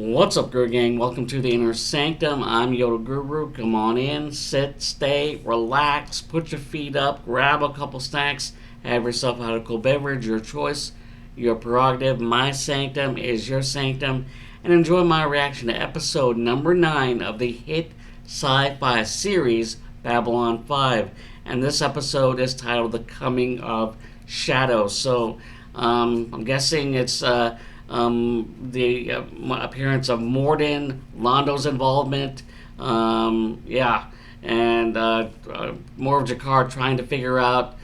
What's up, Guru Gang? Welcome to the Inner Sanctum. I'm Yoda Guru. Come on in, sit, stay, relax, put your feet up, grab a couple snacks, have yourself a cool beverage, your choice, your prerogative. My sanctum is your sanctum, and enjoy my reaction to episode number 9 of the hit sci-fi series Babylon 5. And this episode is titled The Coming of Shadows. So, I'm guessing it's the appearance of Morden, Londo's involvement, and more of Jakar trying to figure out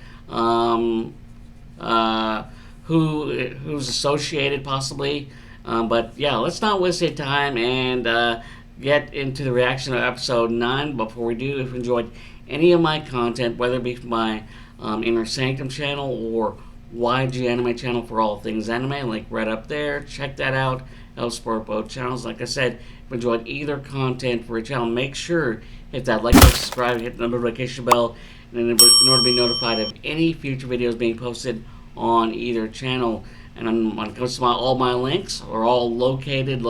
who's associated possibly. But yeah, let's not waste any time and get into the reaction of episode 9. Before we do, if you enjoyed any of my content, whether it be from my Inner Sanctum channel or YG Anime channel for all things anime, link right up there. Check that out. Help support both channels. Like I said, if you enjoyed either content for a channel, make sure hit that like, subscribe, hit the notification bell in order to be notified of any future videos being posted on either channel. And when it comes to all my links are all located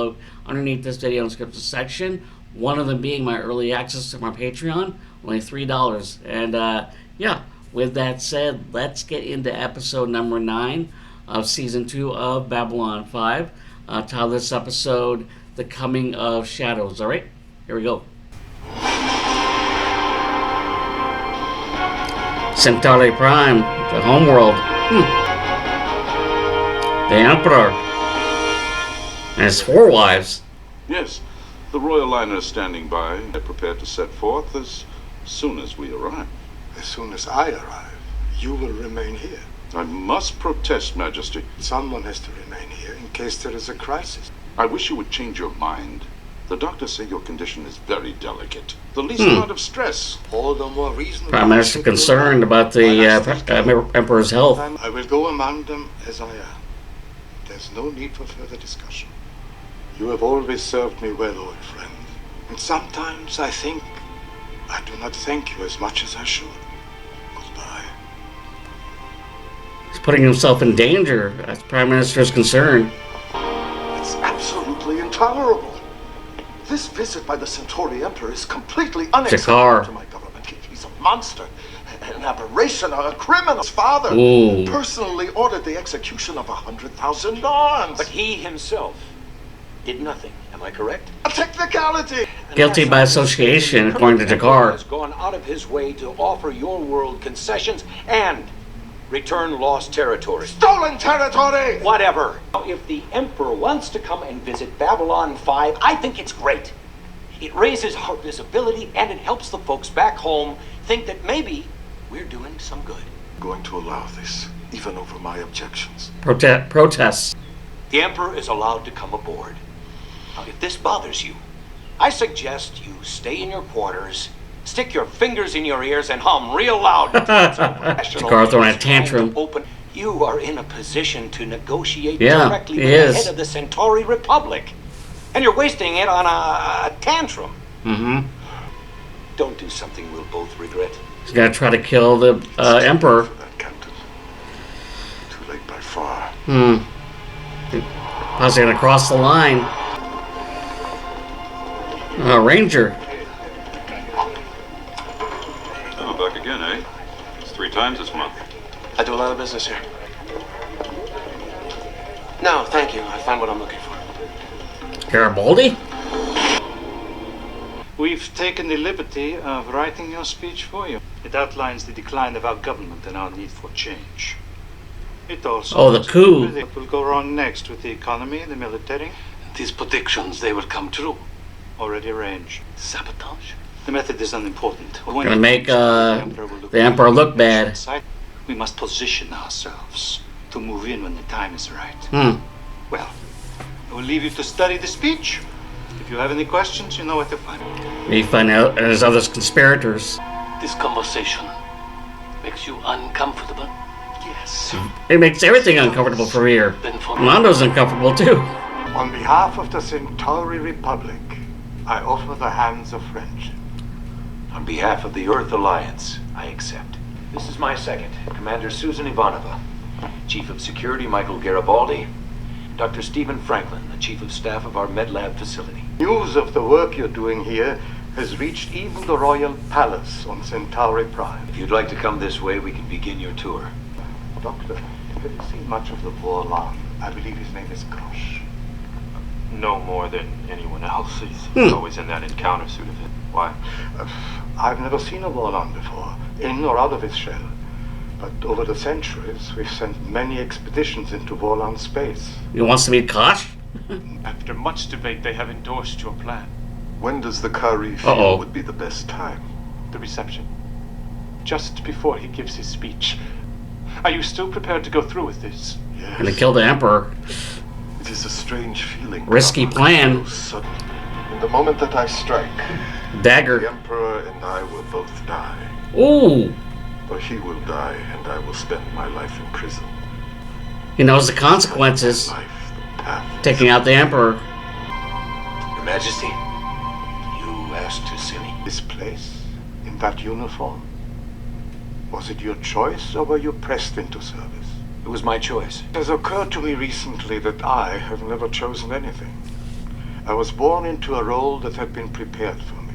underneath this video in the description section. One of them being my early access to my Patreon, only $3. And yeah. With that said, let's get into episode number 9 of season 2 of Babylon 5. Title this episode, The Coming of Shadows. Alright, here we go. Centauri Prime, the homeworld. The Emperor. And his 4 wives. Yes, the royal liner is standing by. They're prepared to set forth as soon as we arrive. As soon as I arrive, you will remain here. I must protest, Majesty. Someone has to remain here in case there is a crisis. I wish you would change your mind. The doctors say your condition is very delicate. The least amount of stress. All the more reason. Prime Minister concerned about the Emperor's health. I will go among them as I am. There's no need for further discussion. You have always served me well, old friend. And sometimes I think I do not thank you as much as I should. Goodbye. He's putting himself in danger as Prime Minister is concerned. It's absolutely intolerable. This visit by the Centauri Emperor is completely unacceptable to my government. He's a monster, an aberration, a criminal. His father personally ordered the execution of 100,000 Norns. But he himself did nothing. Am I correct? A technicality. Guilty by association, according to Jakar. Has gone out of his way to offer your world concessions and return lost territory. Stolen territory! Whatever. Now, if the Emperor wants to come and visit Babylon 5, I think it's great. It raises our visibility and it helps the folks back home think that maybe we're doing some good. I'm going to allow this, even over my objections. Protests. The Emperor is allowed to come aboard. Now, if this bothers you, I suggest you stay in your quarters, stick your fingers in your ears, and hum real loud. Jakar throwing a tantrum. You are in a position to negotiate directly with the head of the Centauri Republic, and you're wasting it on a tantrum. Don't do something we'll both regret. He's gonna try to kill the Emperor. For that, Captain. Too late by far. How's he gonna cross the line? Ranger. Oh, back again, eh? It's 3 times this month. I do a lot of business here. No, thank you. I found what I'm looking for. Garibaldi? We've taken the liberty of writing your speech for you. It outlines the decline of our government and our need for change. It also the coup. What will go wrong next with the economy and the military? These predictions, they will come true. Already arranged. Sabotage? The method is unimportant. Gonna make the Emperor look bad. We must position ourselves to move in when the time is right. Well, I will leave you to study the speech. If you have any questions, you know where to find me. We find out there's other conspirators. This conversation makes you uncomfortable? Yes. It makes everything uncomfortable for here. Londo's uncomfortable too. On behalf of the Centauri Republic, I offer the hands of friendship. On behalf of the Earth Alliance, I accept. This is my second, Commander Susan Ivanova. Chief of Security Michael Garibaldi. Dr. Stephen Franklin, the Chief of Staff of our MedLab facility. News of the work you're doing here has reached even the Royal Palace on Centauri Prime. If you'd like to come this way, we can begin your tour. Doctor, have you seen much of the Vorlon? I believe his name is Kosh. No more than anyone else. He's always in that encounter suit of his. Why? I've never seen a Vorlon before, in or out of his shell. But over the centuries, we've sent many expeditions into Vorlon space. He wants to meet Kosh? After much debate, they have endorsed your plan. When does the Kari feel would be the best time? The reception. Just before he gives his speech. Are you still prepared to go through with this? Yes. Gonna kill the Emperor. It is a strange feeling. Risky plan. So sudden. In the moment that I strike, Dagger. the Emperor and I will both die. Ooh. Or he will die, and I will spend my life in prison. He knows the consequences. Life, the path. Taking out the Emperor. Your Majesty, you asked to see me. This place, in that uniform, was it your choice or were you pressed into service? It was my choice. It has occurred to me recently that I have never chosen anything. I was born into a role that had been prepared for me.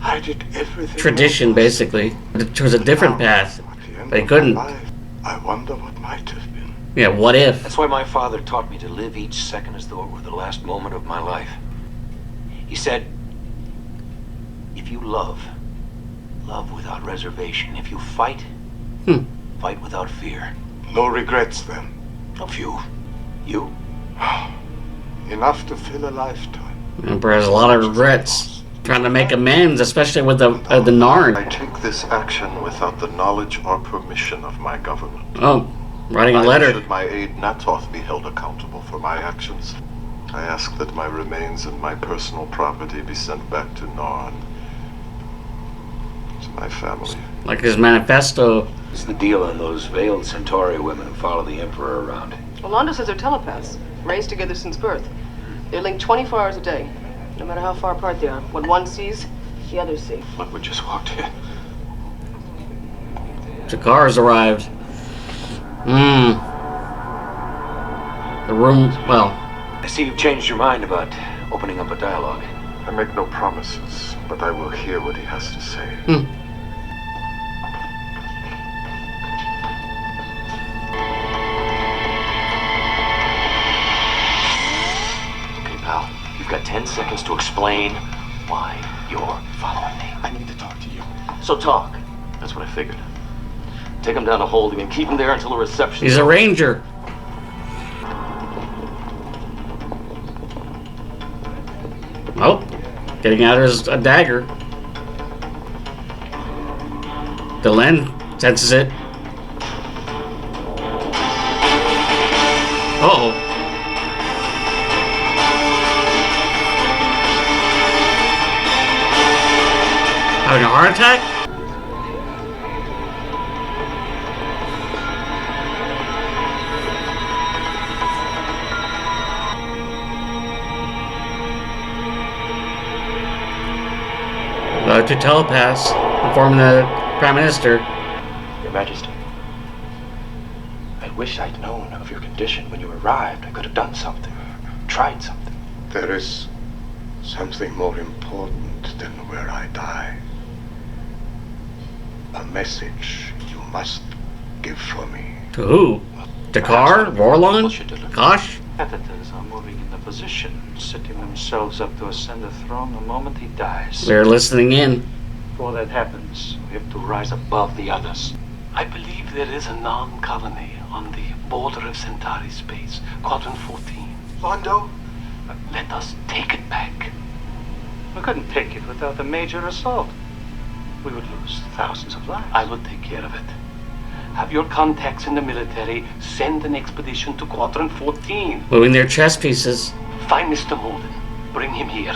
I did everything. Tradition, basically. It was a different path, but he couldn't. I wonder what might have been. Yeah, what if? That's why my father taught me to live each second as though it were the last moment of my life. He said, if you love, love without reservation. If you fight, fight without fear. No regrets then? A few. You? Enough to fill a lifetime. Emperor has a lot of regrets. Trying to make amends, especially with the Narn. I take this action without the knowledge or permission of my government. Oh, writing a letter. Should my aide Natoth be held accountable for my actions, I ask that my remains and my personal property be sent back to Narn, to my family. Like his manifesto. What's the deal on those veiled Centauri women who follow the Emperor around? Orlando says they're telepaths, raised together since birth. They're linked 24 hours a day, no matter how far apart they are. What one sees, the others see. Look, we just walked in. Jakar's arrived. The room, well. I see you've changed your mind about opening up a dialogue. I make no promises, but I will hear what he has to say. Okay, pal. You've got 10 seconds to explain why you're following me. I need to talk to you. So talk. That's what I figured. Take him down to Holding and keep him there until the reception. He's a ranger. Oh, getting out his dagger. Delenn senses it. Uh-oh. Having a heart attack? To telepaths, informing the Prime Minister. Your Majesty, I wish I'd known of your condition when you arrived. I could have done something. Tried something. There is something more important than where I die. A message you must give for me. To who? Dakar? Vorlon? Kosh? Competitors are moving into position, setting themselves up to ascend the throne the moment he dies. They're listening in. Before that happens, we have to rise above the others. I believe there is a non-colony on the border of Centauri space, Quadrant 14. Londo? Let us take it back. We couldn't take it without a major assault. We would lose thousands of lives. I will take care of it. Have your contacts in the military send an expedition to Quadrant 14. Moving their chess pieces. Find Mr. Molden. Bring him here.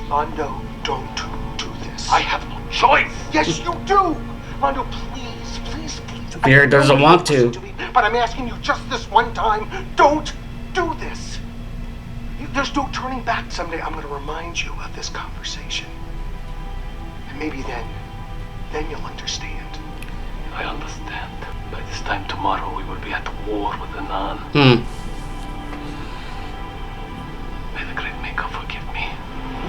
Londo, don't do this. I have no choice. Yes, you do. Londo, please. Fear doesn't want to. But I'm asking you just this one time, don't do this. There's no turning back. Someday I'm going to remind you of this conversation. And maybe then you'll understand. I understand. By this time tomorrow we will be at war with the Nan. secret maker forgive me?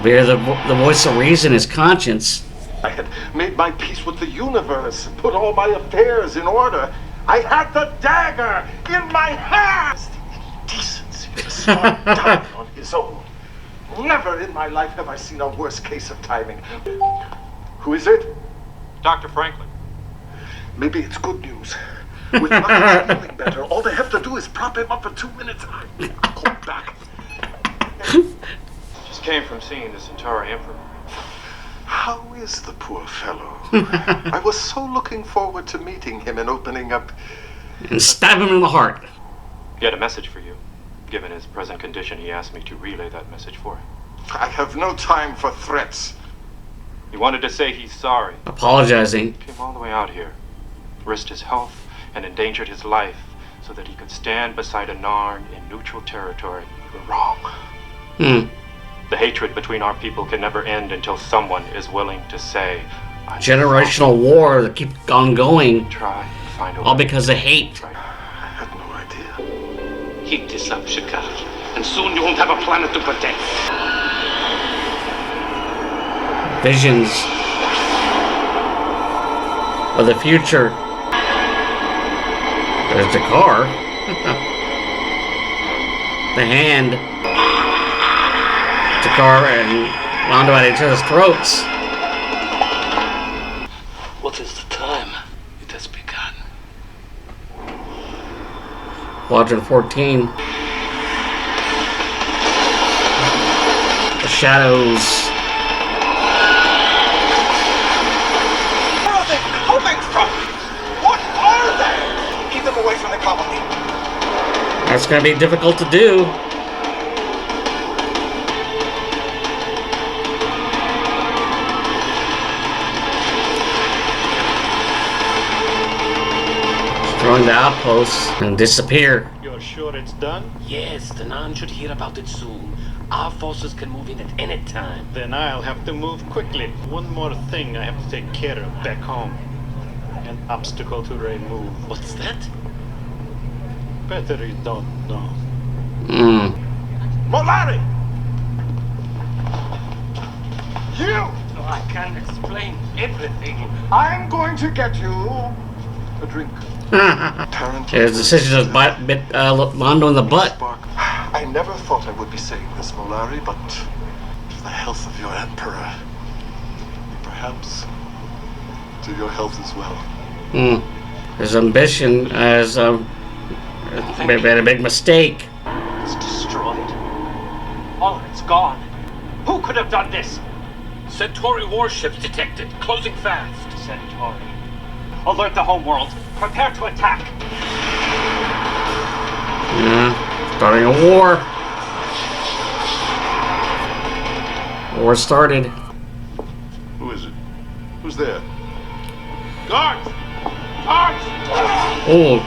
Where the voice of reason is conscience. I had made my peace with the universe, put all my affairs in order. I had the dagger in my hand. The indecency to start dying on his own. Never in my life have I seen a worse case of timing. Who is it? Dr. Franklin. Maybe it's good news. With my feeling better, all they have to do is prop him up for 2 minutes. I'll call him back. Just came from seeing the Centauri Emperor. How is the poor fellow? I was so looking forward to meeting him and opening up. And stab him in the heart. He had a message for you. Given his present condition, he asked me to relay that message for him. I have no time for threats. He wanted to say he's sorry. Apologizing. Came all the way out here, risked his health and endangered his life so that he could stand beside a Narn in neutral territory. You're wrong. The hatred between our people can never end until someone is willing to say, generational war that keeps on going. Try to find a all way. Because of hate. I had no idea. Keep this up, Shakar, and soon you won't have a planet to protect. Visions of the future. There's the car. The hand. The car and wound at each other's throats. What is the time? It has begun. Quadrant 14. The shadows. Where are they coming from? What are they? Keep them away from the colony. That's going to be difficult to do. Destroying the outposts and disappear. You're sure it's done? Yes, the Nan should hear about it soon. Our forces can move in at any time. Then I'll have to move quickly. One more thing I have to take care of back home. An obstacle to remove. What's that? Better you don't know. Molari! You! No, I can't explain everything. I'm going to get you a drink. His decision to bit Londo in the butt. I never thought I would be saying this, Molari, but to the health of your emperor, perhaps to your health as well. His ambition has made a big mistake. It's destroyed. All of it's gone. Who could have done this? Centauri warships detected, closing fast. Centauri. Alert the homeworld. Prepare to attack. Yeah, starting a war. War started. Who is it? Who's there? Guards! Guards! Oh,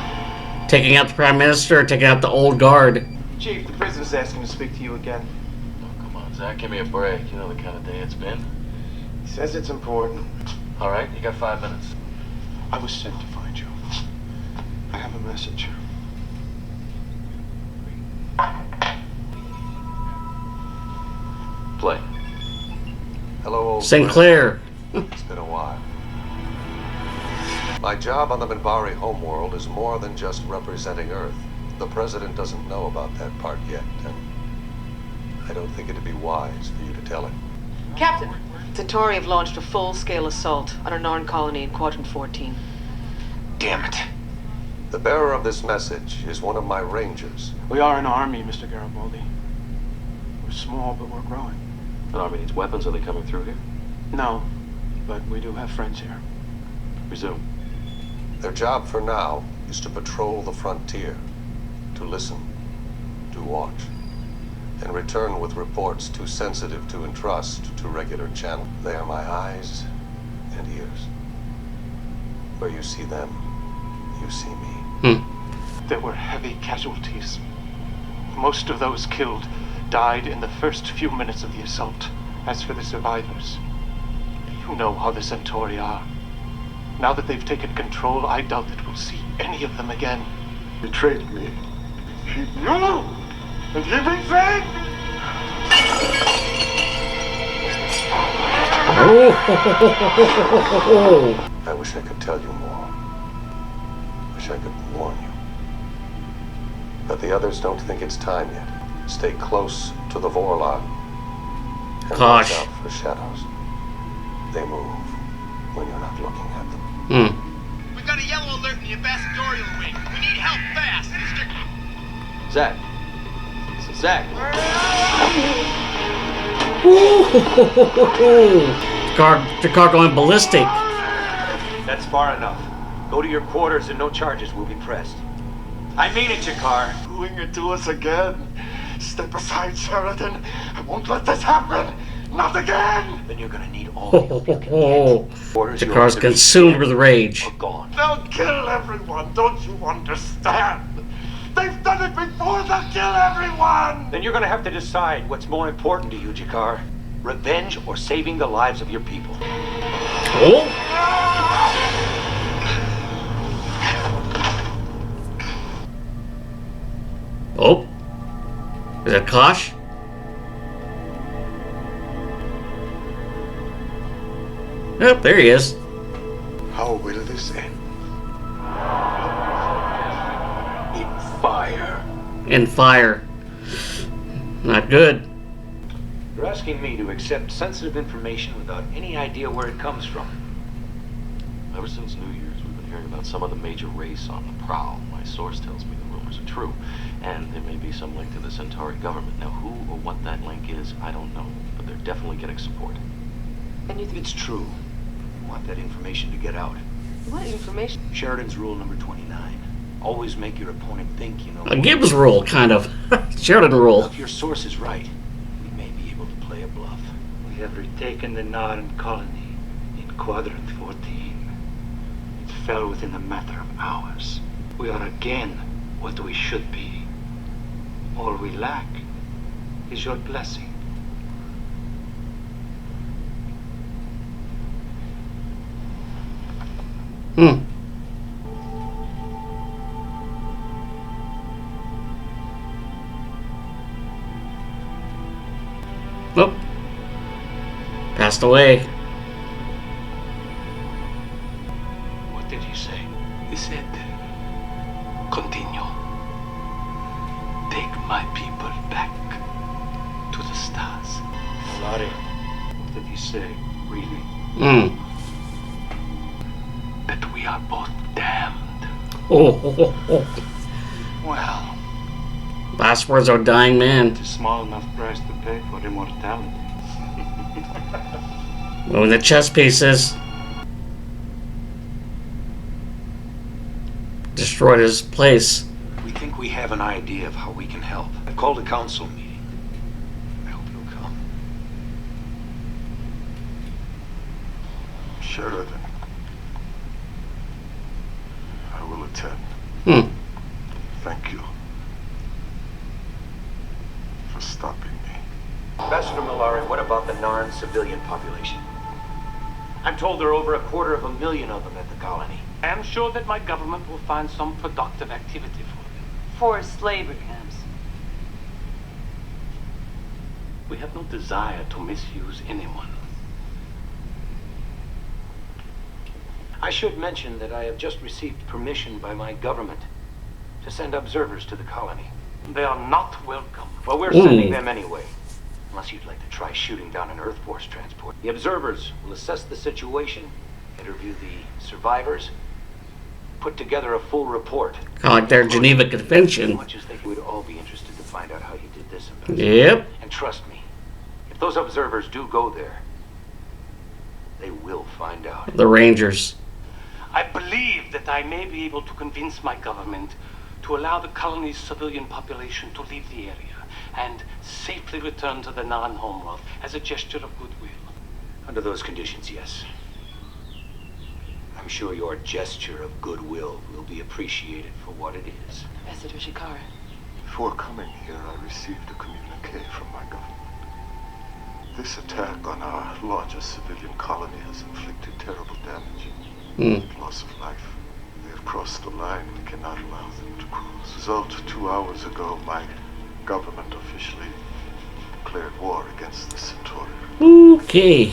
taking out the Prime Minister, taking out the old guard. Chief, the prisoner's asking to speak to you again. Oh, come on, Zach, give me a break. You know the kind of day it's been. He says it's important. All right, you got 5 minutes. I was sent to find you. I have a message. Play. Hello, old Sinclair. It's been a while. My job on the Minbari homeworld is more than just representing Earth. The President doesn't know about that part yet, and I don't think it'd be wise for you to tell him. Captain, Centauri have launched a full-scale assault on a Narn colony in Quadrant 14. Damn it. The bearer of this message is one of my rangers. We are an army, Mr. Garibaldi. We're small, but we're growing. An army needs weapons. Are they coming through here? No, but we do have friends here. Resume. Their job for now is to patrol the frontier, to listen, to watch, and return with reports too sensitive to entrust to regular channel. They are my eyes and ears. Where you see them, you see me. There were heavy casualties. Most of those killed died in the first few minutes of the assault. As for the survivors, you know how the Centauri are. Now that they've taken control, I doubt that we'll see any of them again. Betrayed me. He knew! And he betrayed me! I wish I could tell you more. Wish I could warn you. But the others don't think it's time yet. Stay close to the Vorlon. And watch out for shadows. They move when you're not looking at them. We got a yellow alert in the ambassadorial wing. We need help fast. Zach. Zach. The car going ballistic. That's far enough. Go to your quarters and no charges will be pressed. I mean it, Jakar. Doing it to us again. Step aside, Sheridan. I won't let this happen. Not again. Then you're gonna need all the help you can get. The car's consumed with rage. Gone. They'll kill everyone. Don't you understand? They've done it before. They'll kill everyone. Then you're gonna have to decide what's more important to you, Jakar. Revenge or saving the lives of your people. Oh. Is that Kosh? Oh, there he is. How will this end? In fire. In fire. Not good. You're asking me to accept sensitive information without any idea where it comes from. Ever since New Year's, we've been hearing about some of the major race on the prowl. My source tells me the rumors are true, and there may be some link to the Centauri government. Now, who or what that link is, I don't know, but they're definitely getting support. And if it's true, you want that information to get out. What information? Sheridan's rule number 29. Always make your opponent think you know. A Gibbs rule, kind of. Sheridan rule. If your source is right, we may be able to play a bluff. We have retaken the Narn colony in Quadrant 14. It fell within a matter of hours. We are again what we should be. All we lack is your blessing. Oh. Passed away. What did he say? He said, continue. Take my people back to the stars. Larry, what did he say, really? That we are both damned. Well, last words of a dying man. It's a small enough price to pay for immortality. Moving the chess pieces. Destroyed his place. We think we have an idea of how we can help. I've called a council meeting. I hope you'll come. Sheridan. I will attend. Thank you for stopping me. Ambassador Malari, what about the Narn civilian population? I'm told there are over 250,000 of them at the colony. I am sure that my government will find some productive activity for them. Forced slavery camps. We have no desire to misuse anyone. I should mention that I have just received permission by my government to send observers to the colony. They are not welcome. Well, we're sending them anyway. Unless you'd like to try shooting down an Earth Force transport. The observers will assess the situation, interview the survivors, put together a full report. Kind of like their Geneva Convention. As much as they would all be interested to find out how you did this, Ambassador. Yep. And trust me, if those observers do go there, they will find out. The Rangers. I believe that I may be able to convince my government to allow the colony's civilian population to leave the area and safely return to the non-homeworld as a gesture of goodwill. Under those conditions, yes. I'm sure your gesture of goodwill will be appreciated for what it is. Ambassador Shikara. Before coming here, I received a communique from my government. This attack on our largest civilian colony has inflicted terrible damage. Loss of life. They have crossed the line. We cannot allow them to cross. Result, 2 hours ago, my government officially declared war against the Centauri. Okay.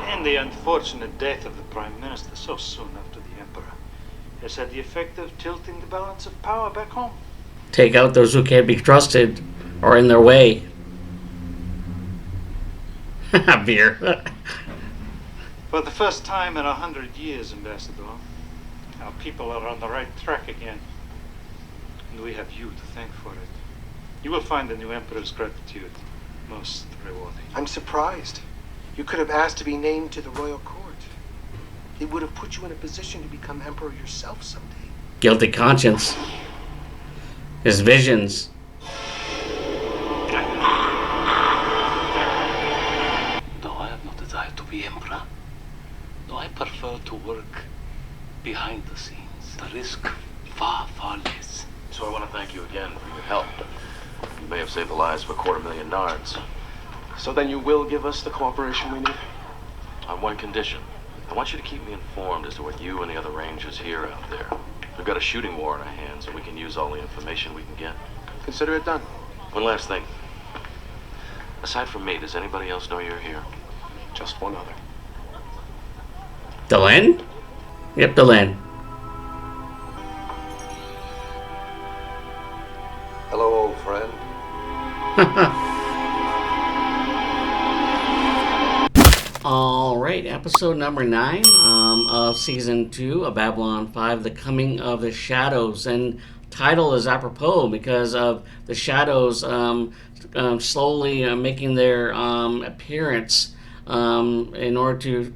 And the unfortunate death of the Prime Minister so soon after the Emperor has had the effect of tilting the balance of power back home. Take out those who can't be trusted or in their way. Beer. For the first time in 100 years, Ambassador, our people are on the right track again. And we have you to thank for it. You will find the new Emperor's gratitude most rewarding. I'm surprised. You could have asked to be named to the royal court. It would have put you in a position to become emperor yourself someday. Guilty conscience. His visions. Though I have no desire to be emperor, though I prefer to work behind the scenes, the risk far, far less. So I want to thank you again for your help. You may have saved the lives of 250,000 Nards. So then you will give us the cooperation we need? On one condition. I want you to keep me informed as to what you and the other rangers hear out there. We've got a shooting war in our hands, and we can use all the information we can get. Consider it done. One last thing. Aside from me, does anybody else know you're here? Just one other. Delenn? Yep, Delenn. Hello, old friend. Alright, episode number 9 of season 2 of Babylon 5, The Coming of the Shadows. And title is apropos because of the shadows slowly making their appearance in order to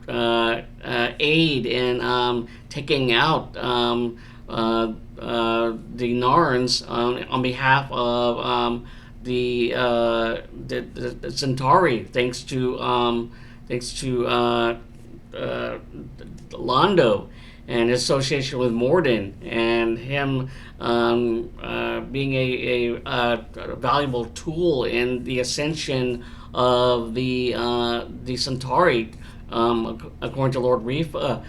aid in taking out the Narns on behalf of the Centauri, thanks to Londo and his association with Morden, and him being a valuable tool in the ascension of the Centauri, according to Lord Rifa,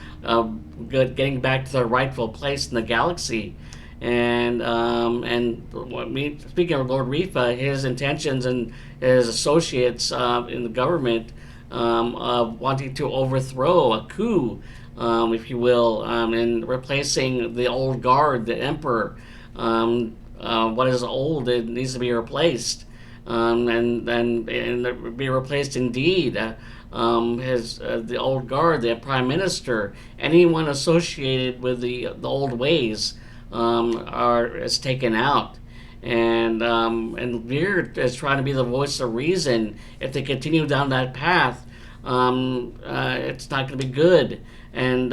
getting back to their rightful place in the galaxy. And speaking of Lord Rifa, his intentions and his associates in the government of wanting to overthrow a coup, if you will, and replacing the old guard, the emperor. What is old, it needs to be replaced, and be replaced indeed. The old guard, the prime minister, anyone associated with the old ways is taken out. And Veer is trying to be the voice of reason. If they continue down that path, it's not going to be good. And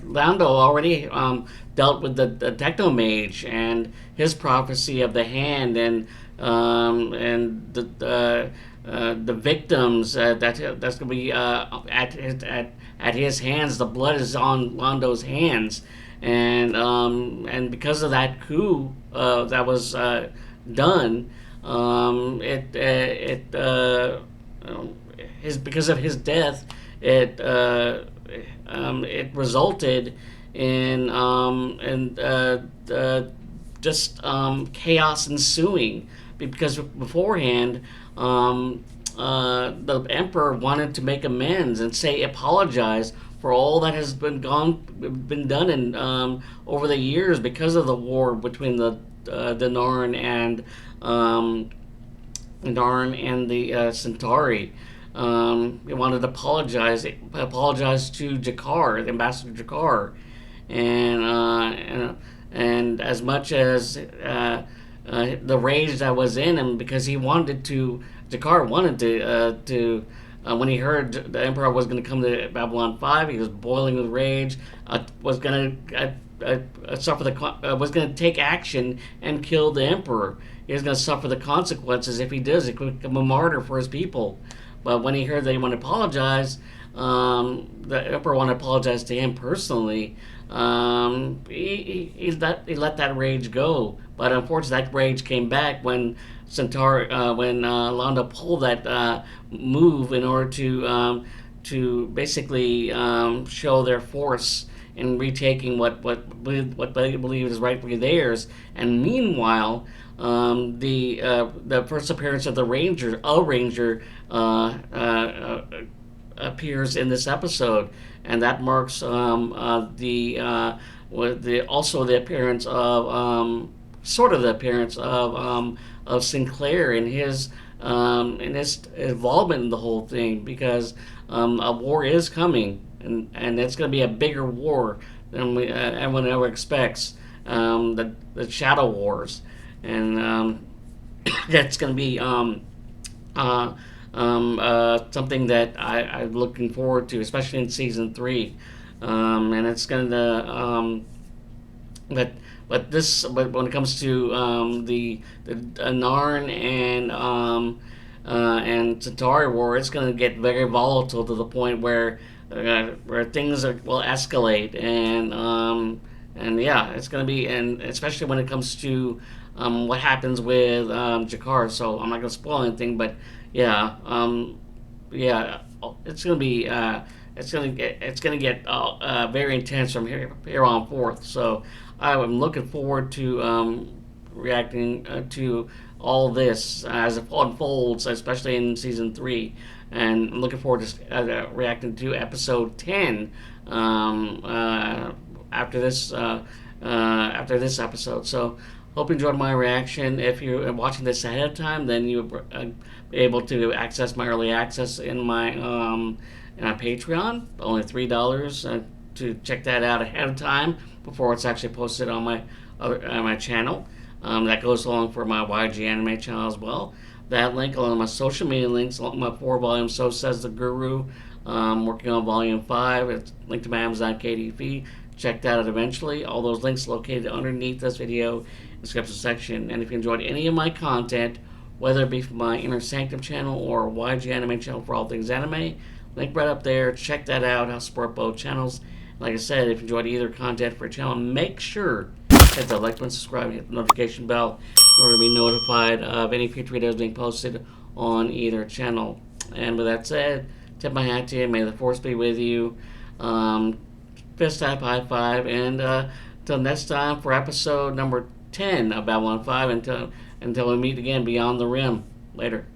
Lando already dealt with the Techno Mage and his prophecy of the hand, and the victims that's going to be at his hands. The blood is on Lando's hands. And because of that coup that was done, because of his death, it resulted in just chaos ensuing. Because beforehand, the emperor wanted to make amends and apologize for all that has been done in over the years because of the war between the Narn and the Centauri. He wanted to apologize to Jakar, the Ambassador Jakar, and as much as the rage that was in him, because Jakar wanted to. When he heard the Emperor was going to come to Babylon 5, he was boiling with rage. Was going to take action and kill the Emperor. He was going to suffer the consequences if he does. He could become a martyr for his people. But when he heard that he wanted to apologize, the Emperor wanted to apologize to him personally. He let that rage go. But unfortunately, that rage came back when Lando pulled that move in order to basically show their force and retaking what they believe is rightfully theirs. And meanwhile, the first appearance of the Ranger, appears in this episode, and that marks also the appearance of sort of the appearance of Sinclair in his involvement in the whole thing, because a war is coming, and it's going to be a bigger war than everyone ever expects. The Shadow Wars, and that's going to be something that I'm looking forward to, especially in season 3, and it's going to But when it comes to the Narn and Centauri war, it's going to get very volatile to the point where things will escalate, and yeah, it's going to be, and especially when it comes to what happens with Jakar. So I'm not going to spoil anything, but yeah, it's going to be it's going to get very intense from here on forth. So I'm looking forward to reacting to all this as it unfolds, especially in season 3, and I'm looking forward to reacting to episode 10 after this episode. So hope you enjoyed my reaction. If you're watching this ahead of time, then you'll be able to access my early access in my Patreon, only $3 to check that out ahead of time before it's actually posted on my channel. That goes along for my YG Anime channel as well. That link, along with my social media links, along with my 4 volumes, So Says the Guru. Working on volume 5. It's linked to my Amazon KDP. Check that out eventually. All those links located underneath this video in the description section. And if you enjoyed any of my content, whether it be from my Inner Sanctum channel or YG Anime channel for all things anime, link right up there. Check that out. I'll support both channels. Like I said, if you enjoyed either content for a channel, make sure to hit the like button, subscribe, and hit the notification bell in order to be notified of any future videos being posted on either channel. And with that said, tip my hat to you. May the force be with you. Fist type high five, and until next time for episode number 10 of Babylon 5. Until we meet again beyond the rim. Later.